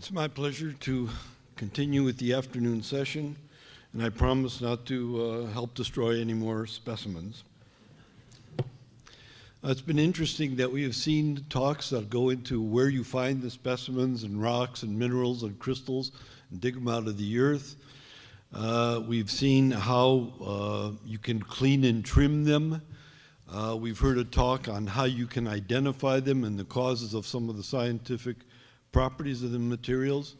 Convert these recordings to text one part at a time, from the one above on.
It's my pleasure to continue with the afternoon session, and I promise not to help destroy any more specimens. It's been interesting that we have seen talks that go into where you find the specimens and rocks and minerals and crystals and dig them out of the earth. We've seen how you can clean and trim them. We've heard a talk on how you can identify them and the causes of some of the scientific properties of the materials.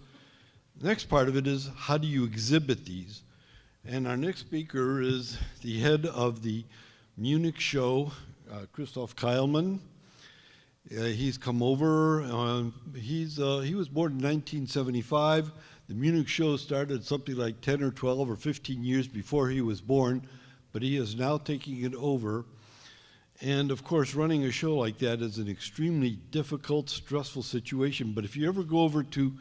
The next part of it is how do you exhibit these? And our next speaker is the head of the Munich Show, Christoph Kalman. He's come over. He was born in 1975. The Munich Show started something like 10 or 12 or 15 years before he was born, but he is now taking it over. And of course, running a show like that is an extremely difficult, stressful situation. But if you ever go over to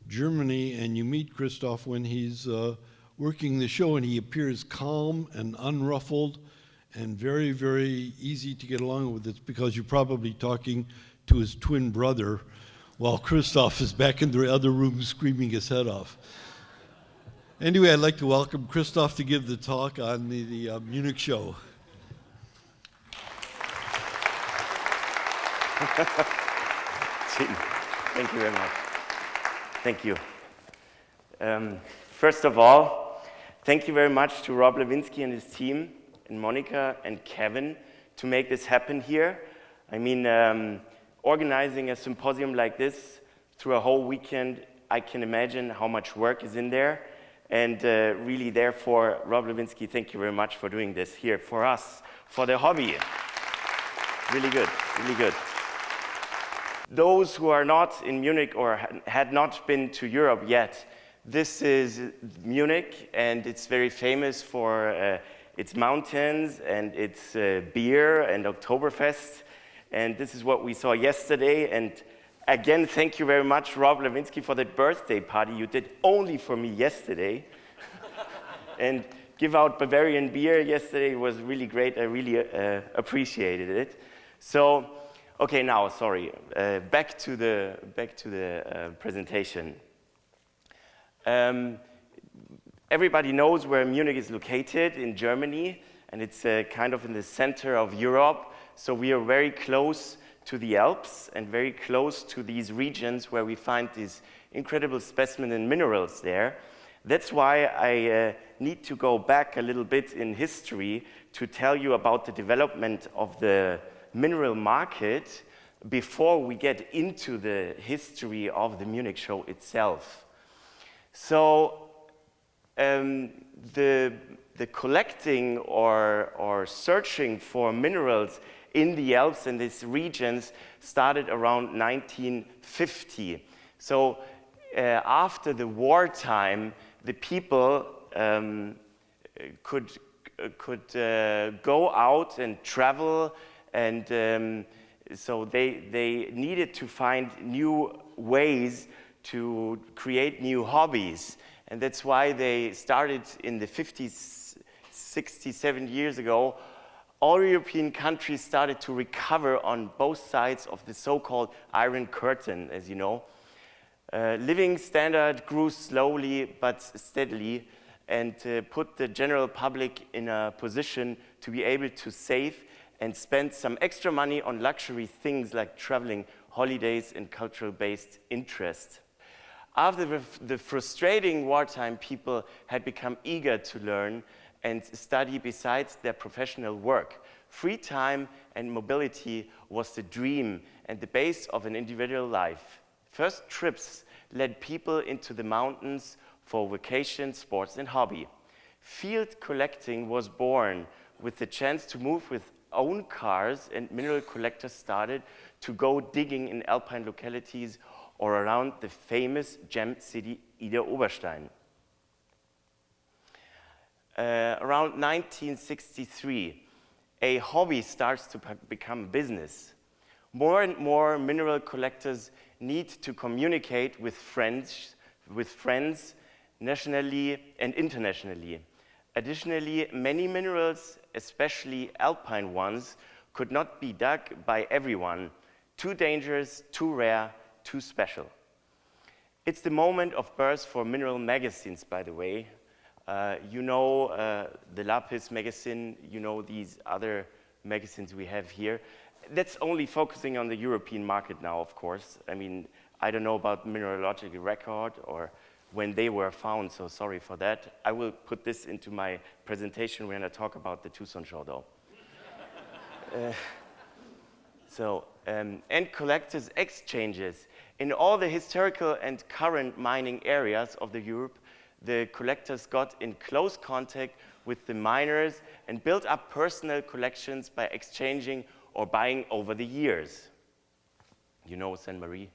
Germany and you meet Christoph when he's working the show and he appears calm and unruffled and very, very easy to get along with, it's because you're probably talking to his twin brother while Christoph is back in the other room screaming his head off. Anyway, I'd like to welcome Christoph to give the talk on the Munich Show. Thank you very much. Thank you. First of all, thank you very much to Rob Lewinsky and his team, and Monica and Kevin, to make this happen here. I mean, organizing a symposium like this through a whole weekend, I can imagine how much work is in there. And really, therefore, Rob Lewinsky, thank you very much for doing this here for us, for the hobby. Really good, really good. Those who are not in Munich or had not been to Europe yet, this is Munich, and it's very famous for its mountains and its beer and Oktoberfest. And this is what we saw yesterday. And again, thank you very much, Rob Lewinsky, for that birthday party you did only for me yesterday. And give out Bavarian beer yesterday was really great. I really appreciated it. So, okay, now, sorry, back to the presentation. Everybody knows where Munich is located in Germany, and it's kind of in the center of Europe. So we are very close to the Alps and very close to these regions where we find these incredible specimens and minerals there. That's why I need to go back a little bit in history to tell you about the development of the mineral market before we get into the history of the Munich Show itself. So the collecting or searching for minerals in the Alps and these regions started around 1950. So after the wartime, the people could go out and travel, and so they needed to find new ways to create new hobbies. And that's why they started in the 50s, 60s, 70 years ago. All European countries started to recover on both sides of the so-called Iron Curtain, as you know. Living standard grew slowly but steadily and put the general public in a position to be able to save and spend some extra money on luxury things like traveling, holidays, and cultural-based interest. After the frustrating wartime, people had become eager to learn and study besides their professional work. Free time and mobility was the dream and the base of an individual life. First trips led people into the mountains for vacation, sports, and hobby. Field collecting was born with the chance to move with own cars, and mineral collectors started to go digging in alpine localities or around the famous gem city Ida Oberstein. Around 1963, a hobby starts to become a business. More and more mineral collectors need to communicate with friends nationally and internationally. Additionally, many minerals, especially alpine ones, could not be dug by everyone. Too dangerous, too rare, too special. It's the moment of birth for mineral magazines, by the way. You know the Lapis magazine, you know these other magazines we have here. That's only focusing on the European market now, of course. I mean, I don't know about mineralogical record or when they were found, so sorry for that. I will put this into my presentation when I talk about the Tucson show, though. And collectors' exchanges. In all the historical and current mining areas of the Europe, the collectors got in close contact with the miners and built up personal collections by exchanging or buying over the years. You know Saint Marie?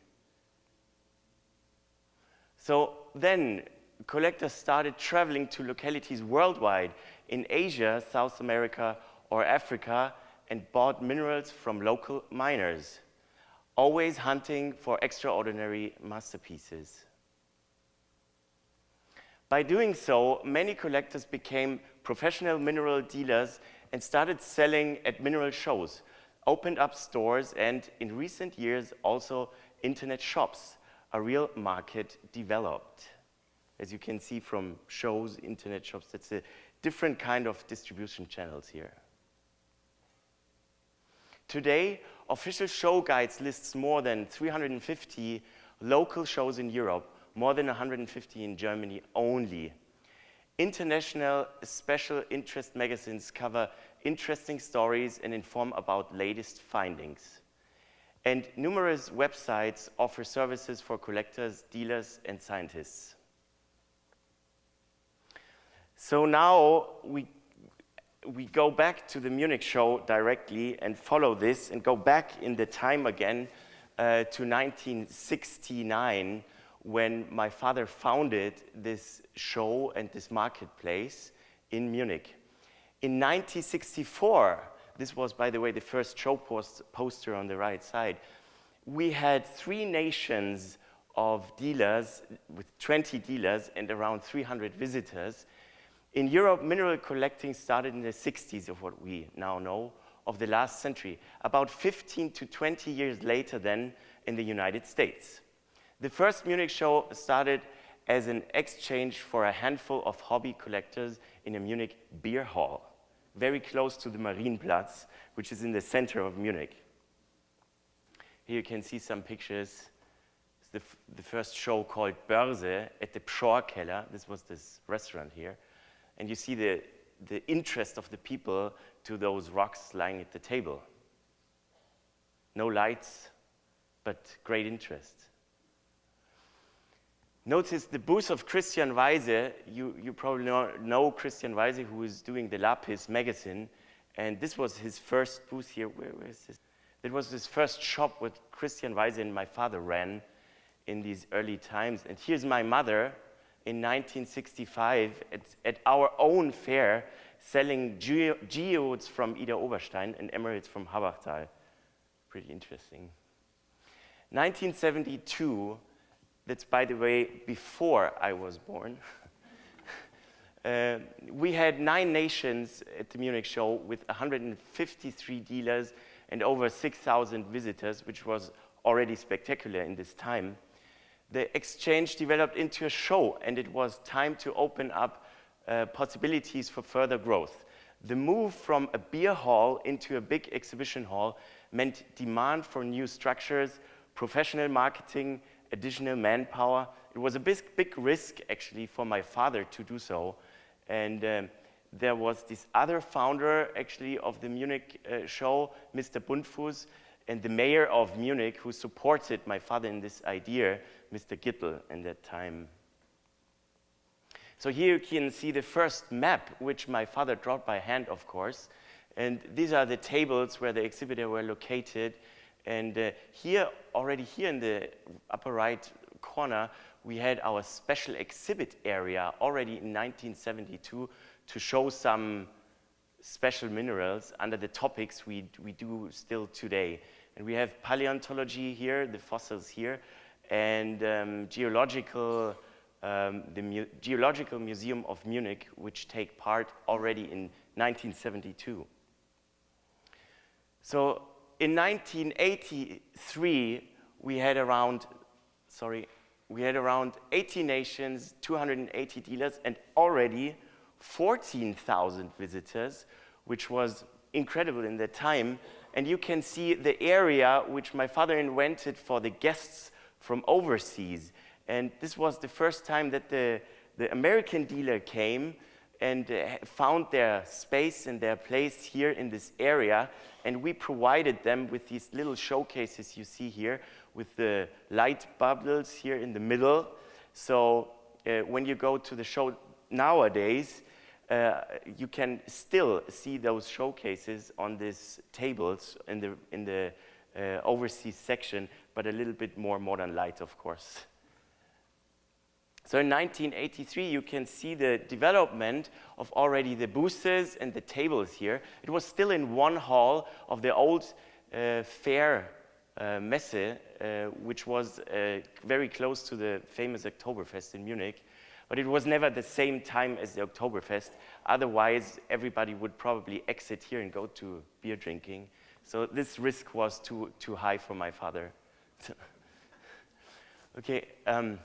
So then collectors started traveling to localities worldwide in Asia, South America, or Africa and bought minerals from local miners, always hunting for extraordinary masterpieces. By doing so, many collectors became professional mineral dealers and started selling at mineral shows, opened up stores, and in recent years also internet shops. A real market developed. As you can see from shows, internet shops, that's a different kind of distribution channels here. Today, official show guides lists more than 350 local shows in Europe, more than 150 in Germany only. International special interest magazines cover interesting stories and inform about latest findings. And numerous websites offer services for collectors, dealers, and scientists. So now we go back to the Munich show directly and follow this and go back in the time again to 1969 when my father founded this show and this marketplace in Munich. In 1964, this was, by the way, the first show poster on the right side, we had 3 nations of dealers with 20 dealers and around 300 visitors. In Europe, mineral collecting started in the 60s of what we now know of the last century, about 15 to 20 years later than in the United States. The first Munich show started as an exchange for a handful of hobby collectors in a Munich beer hall, very close to the Marienplatz, which is in the center of Munich. Here you can see some pictures. It's the first show called Börse at the Pschorr-Keller. This was this restaurant here. And you see the interest of the people to those rocks lying at the table. No lights, but great interest. Notice the booth of Christian Weise. You probably know Christian Weise, who is doing the Lapis magazine. And this was his first booth here. Where is this? It was his first shop with Christian Weise and my father ran in these early times. And here's my mother in 1965 at our own fair selling geodes from Ida Oberstein and emeralds from Habachtal. Pretty interesting. 1972, that's, by the way, before I was born. We had 9 nations at the Munich show with 153 dealers and over 6,000 visitors, which was already spectacular in this time. The exchange developed into a show, and it was time to open up possibilities for further growth. The move from a beer hall into a big exhibition hall meant demand for new structures, professional marketing, additional manpower. It was a big risk, actually, for my father to do so. And there was this other founder, actually, of the Munich show, Mr. Bundfuß, and the mayor of Munich, who supported my father in this idea, Mr. Gittel, in that time. So here you can see the first map, which my father drew by hand, of course. And these are the tables where the exhibitors were located. And here, already here in the upper right corner, we had our special exhibit area already in 1972 to show some special minerals under the topics we do still today. And we have paleontology here, the fossils here, and geological, the Geological Museum of Munich, which take part already in 1972. So in 1983, we had around, we had around 80 nations, 280 dealers, and already 14,000 visitors, which was incredible in that time. And you can see the area which my father invented for the guests from overseas. And this was the first time that the American dealer came and found their space and their place here in this area. And we provided them with these little showcases you see here with the light bubbles here in the middle. So when you go to the show nowadays, you can still see those showcases on these tables in the overseas section, but a little bit more modern light, of course. So in 1983, you can see the development of already the boosters and the tables here. It was still in one hall of the old fair Messe, which was very close to the famous Oktoberfest in Munich. But it was never the same time as the Oktoberfest. Otherwise, everybody would probably exit here and go to beer drinking. So this risk was too high for my father. Okay,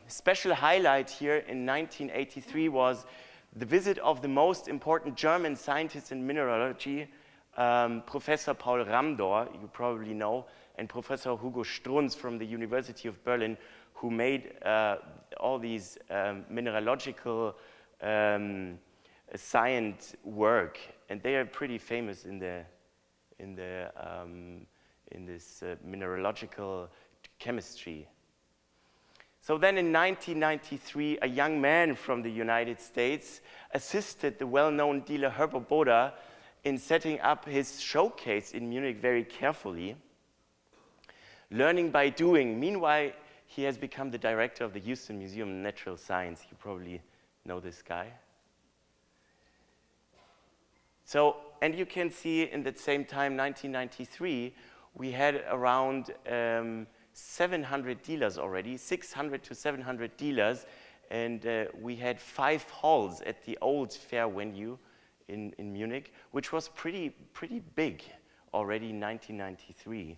special highlight here in 1983 was the visit of the most important German scientist in mineralogy, Professor Paul Ramdor, you probably know, and Professor Hugo Strunz from the University of Berlin, who made all these mineralogical science work, and they are pretty famous in this mineralogical chemistry. So then in 1993, a young man from the United States assisted the well-known dealer Herbert Boda in setting up his showcase in Munich very carefully, learning by doing. Meanwhile, he has become the director of the Houston Museum of Natural Science. You probably know this guy. So, and you can see in that same time, 1993, we had around 700 dealers already, 600 to 700 dealers, and we had 5 halls at the old fair venue in Munich, which was pretty big already in 1993.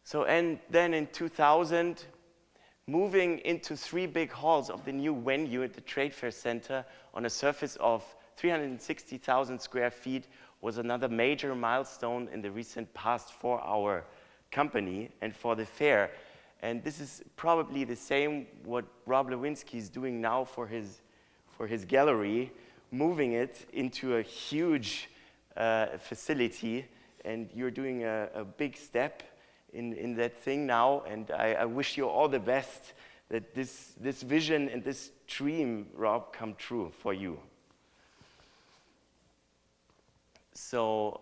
So, and then in 2000, moving into 3 big halls of the new venue at the Trade Fair Center on a surface of 360,000 square feet was another major milestone in the recent past for our company and for the fair. And this is probably the same what Rob Lewinsky is doing now for his gallery, moving it into a huge facility, and you're doing a big step in that thing now, and I wish you all the best that this vision and this dream, Rob, come true for you. So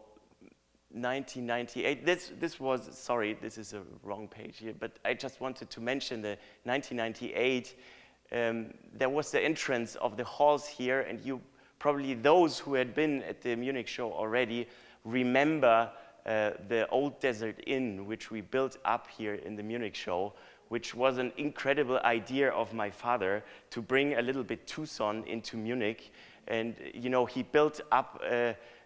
1998, this was, sorry, this is a wrong page here, but I just wanted to mention the 1998, there was the entrance of the halls here, and you probably, those who had been at the Munich Show already, remember the old Desert Inn, which we built up here in the Munich Show, which was an incredible idea of my father to bring a little bit Tucson into Munich. And you know, he built up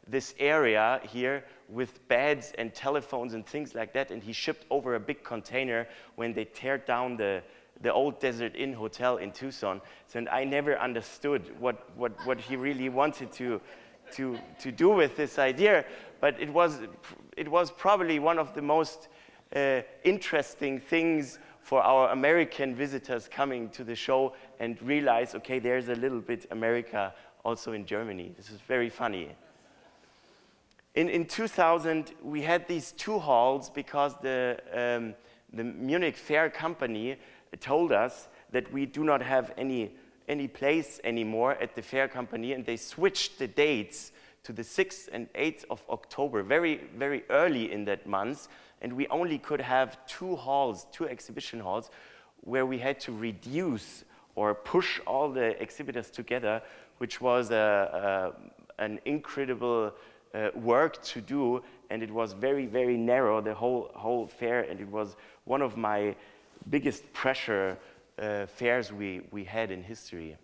this area here with beds and telephones and things like that, and he shipped over a big container when they teared down the old Desert Inn hotel in Tucson. So, and I never understood what he really wanted to do with this idea, but it was probably one of the most interesting things for our American visitors coming to the show and realize, okay, there's a little bit America also in Germany. This is very funny. In 2000, we had these 2 halls because the Munich Fair Company told us that we do not have any place anymore at the fair company, and they switched the dates to the 6th and 8th of October, very, very early in that month, and we only could have 2 halls, 2 exhibition halls, where we had to reduce or push all the exhibitors together, which was an incredible work to do, and it was very, very narrow, the whole fair, and it was one of my biggest pressure fairs we had in history.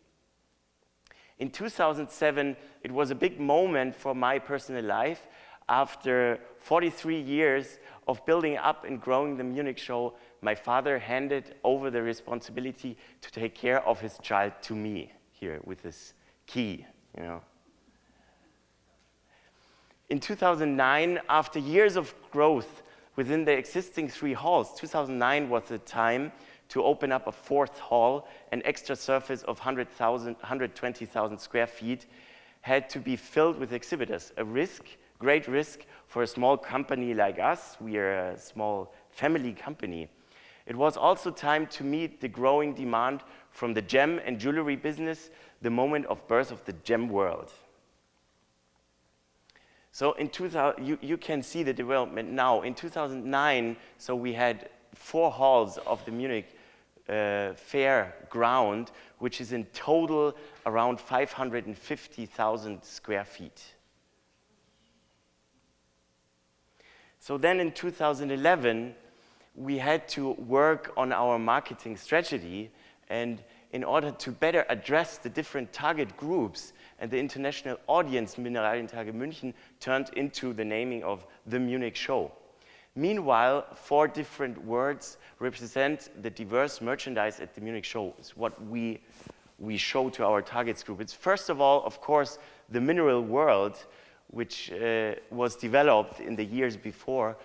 In 2007, it was a big moment for my personal life. After 43 years of building up and growing the Munich Show, my father handed over the responsibility to take care of his child to me here with this key, you know. In 2009, after years of growth within the existing 3 halls, 2009 was the time to open up a 4th hall. An extra surface of 120,000 square feet had to be filled with exhibitors, a risk, great risk for a small company like us. We are a small family company. It was also time to meet the growing demand from the gem and jewelry business, the moment of birth of the gem world. So in 2000, you can see the development now. In 2009, so we had 4 halls of the Munich Fair ground, which is in total around 550,000 square feet. So then in 2011, we had to work on our marketing strategy, and in order to better address the different target groups and the international audience, Mineralientage München turned into the naming of the Munich Show. Meanwhile, 4 different words represent the diverse merchandise at the Munich Show. It's what we show to our targets group. It's first of all, of course, the mineral world, which was developed in the years before,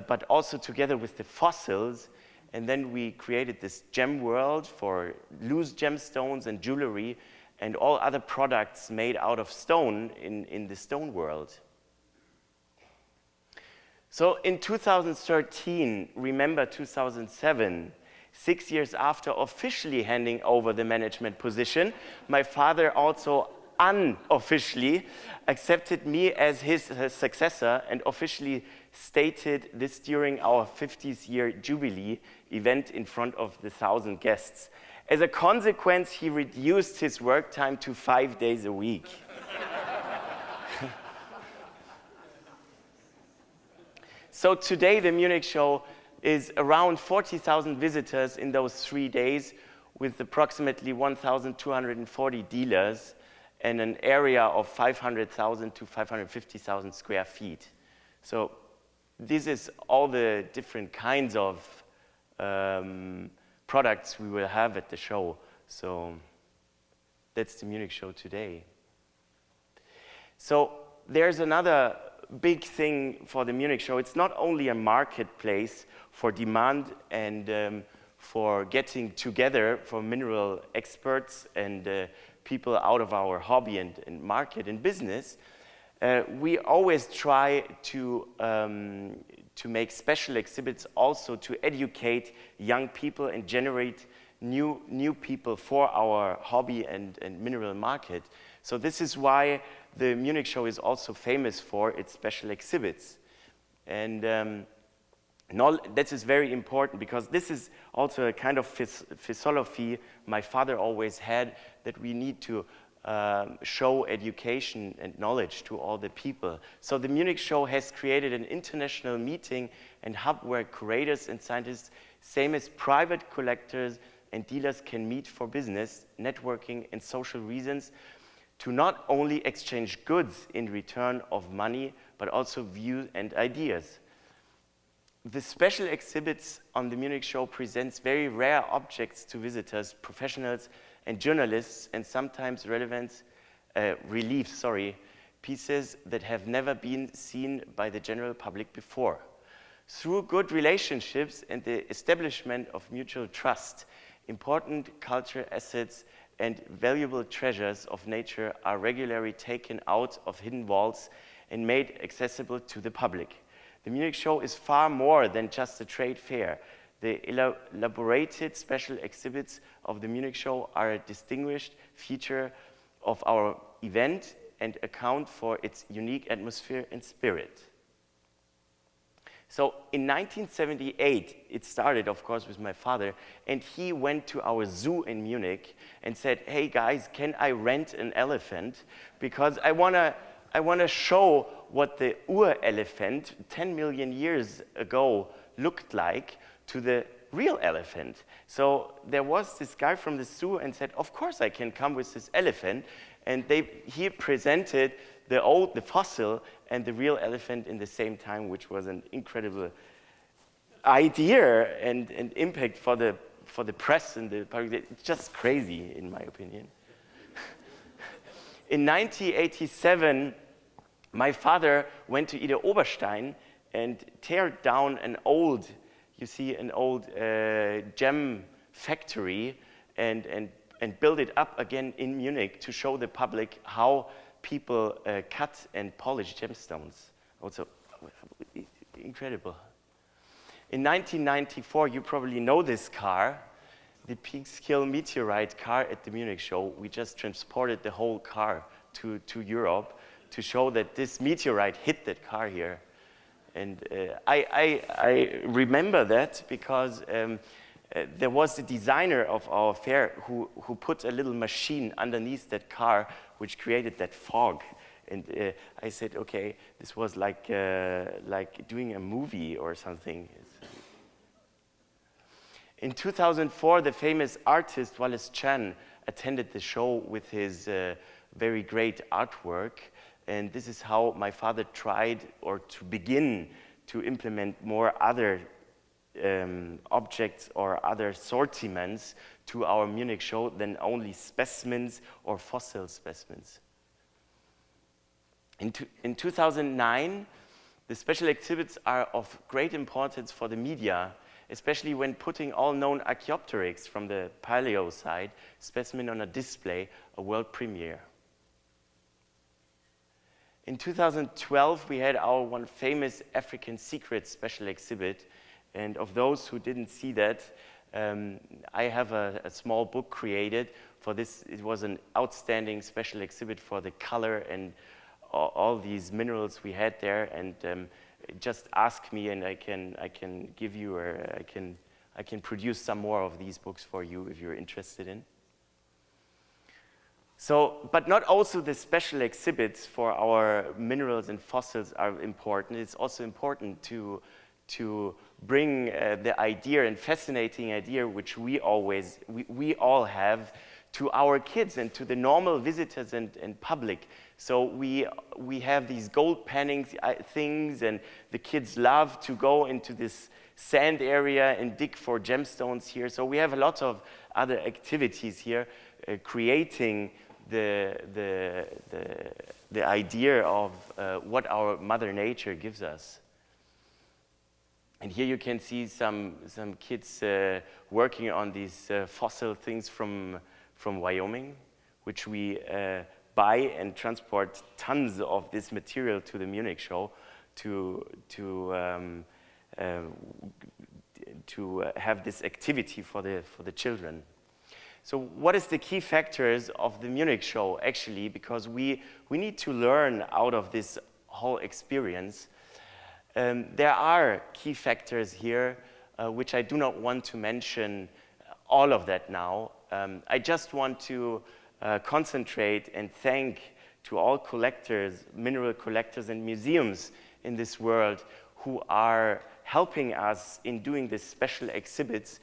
but also together with the fossils. And then we created this gem world for loose gemstones and jewelry and all other products made out of stone in the stone world. So in 2013, remember 2007, 6 years after officially handing over the management position, my father also unofficially accepted me as his successor and officially stated this during our 50th year jubilee event in front of the 1,000 guests. As a consequence, he reduced his work time to 5 days a week. So today, the Munich Show is around 40,000 visitors in those 3 days, with approximately 1,240 dealers and an area of 500,000 to 550,000 square feet. So this is all the different kinds of products we will have at the show. So that's the Munich Show today. So there's another big thing for the Munich Show. It's not only a marketplace for demand and for getting together for mineral experts and people out of our hobby and market and business. We always try to make special exhibits also to educate young people and generate new people for our hobby and mineral market. So this is why the Munich Show is also famous for its special exhibits. And this is very important because this is also a kind of philosophy my father always had, that we need to show education and knowledge to all the people. So the Munich Show has created an international meeting and hub where curators and scientists, same as private collectors and dealers, can meet for business, networking, and social reasons, to not only exchange goods in return of money, but also views and ideas. The special exhibits on the Munich Show presents very rare objects to visitors, professionals, and journalists, and sometimes reliefs, pieces that have never been seen by the general public before. Through good relationships and the establishment of mutual trust, important cultural assets and valuable treasures of nature are regularly taken out of hidden vaults and made accessible to the public. The Munich Show is far more than just a trade fair. The elaborated special exhibits of the Munich Show are a distinguished feature of our event and account for its unique atmosphere and spirit. So in 1978, it started, of course, with my father, and he went to our zoo in Munich and said, "Hey guys, can I rent an elephant? Because I wanna show what the Ur-elephant 10 million years ago looked like to the real elephant." So there was this guy from the zoo and said, "Of course I can come with this elephant." And he presented the fossil and the real elephant in the same time, which was an incredible idea and impact for the press and the public. It's just crazy, in my opinion. In 1987, my father went to Ida Oberstein and tear down an old gem factory and build it up again in Munich to show the public how people cut and polish gemstones. Also, incredible. In 1994, you probably know this car, the Peekskill Meteorite Car at the Munich Show. We just transported the whole car to Europe to show that this meteorite hit that car here. And I remember that because there was the designer of our fair who put a little machine underneath that car which created that fog. And I said, okay, this was like doing a movie or something. In 2004, the famous artist Wallace Chan attended the show with his very great artwork. And this is how my father tried or to begin to implement more other objects or other sortiments to our Munich show than only specimens or fossil specimens. In 2009, the special exhibits are of great importance for the media, especially when putting all known Archaeopteryx from the paleo side specimen on a display, a world premiere. In 2012, we had our one famous African secret special exhibit, and of those who didn't see that, I have a small book created for this. It was an outstanding special exhibit for the color and all these minerals we had there, and just ask me and I can give you, or I can produce some more of these books for you if you're interested in. So, but not also the special exhibits for our minerals and fossils are important. It's also important to bring the idea and fascinating idea which we all have to our kids and to the normal visitors and public. So we have these gold panning things, and the kids love to go into this sand area and dig for gemstones here. So we have a lot of other activities here, creating the idea of what our Mother Nature gives us. And here you can see some kids working on these fossil things from Wyoming, which we buy and transport tons of this material to the Munich show to have this activity for the children. So what is the key factors of the Munich show, actually? Because we need to learn out of this whole experience. There are key factors here, which I do not want to mention all of that now. I just want to concentrate and thank to all collectors, mineral collectors and museums in this world who are helping us in doing these special exhibits,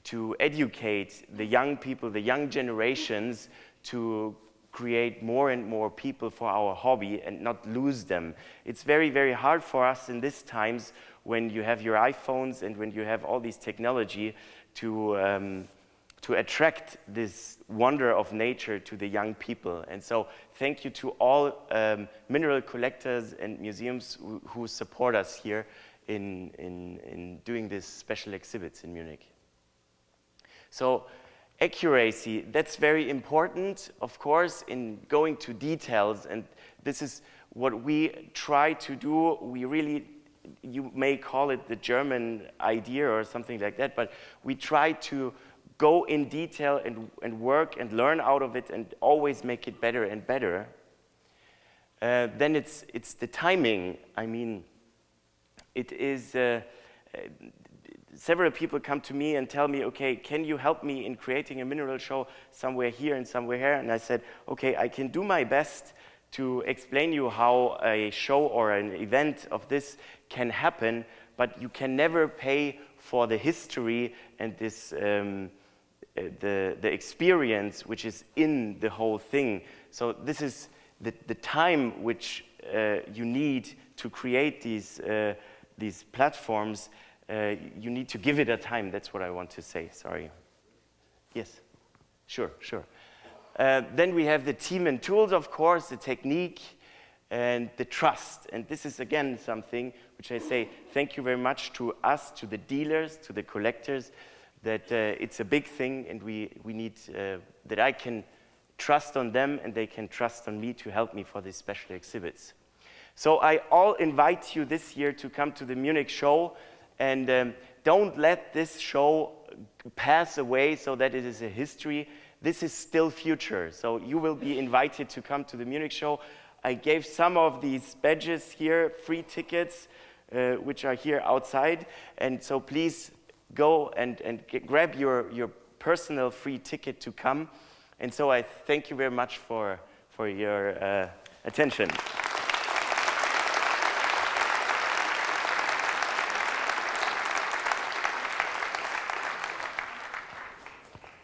to educate the young people, the young generations, to create more and more people for our hobby and not lose them. It's very, very hard for us in these times when you have your iPhones and when you have all these technology to attract this wonder of nature to the young people. And so thank you to all mineral collectors and museums who support us here in doing these special exhibits in Munich. So accuracy, that's very important, of course, in going to details, and this is what we try to do. We really, you may call it the German idea or something like that, but we try to go in detail and work and learn out of it and always make it better and better. Then it's the timing. I mean, it is, several people come to me and tell me, okay, can you help me in creating a mineral show somewhere here and somewhere here? And I said, okay, I can do my best to explain you how a show or an event of this can happen, but you can never pay for the history and this the experience which is in the whole thing. So this is the time which you need to create these these platforms, you need to give it a time. That's what I want to say. Sorry. Yes. Sure. Then we have the team and tools, of course, the technique, and the trust. And this is, again, something which I say thank you very much to us, to the dealers, to the collectors, that it's a big thing, and we need that I can trust on them, and they can trust on me to help me for these special exhibits. So I all invite you this year to come to the Munich Show, and don't let this show pass away so that it is a history. This is still future, so you will be invited to come to the Munich Show. I gave some of these badges here, free tickets, which are here outside, and so please go and grab your personal free ticket to come. And so I thank you very much for your attention.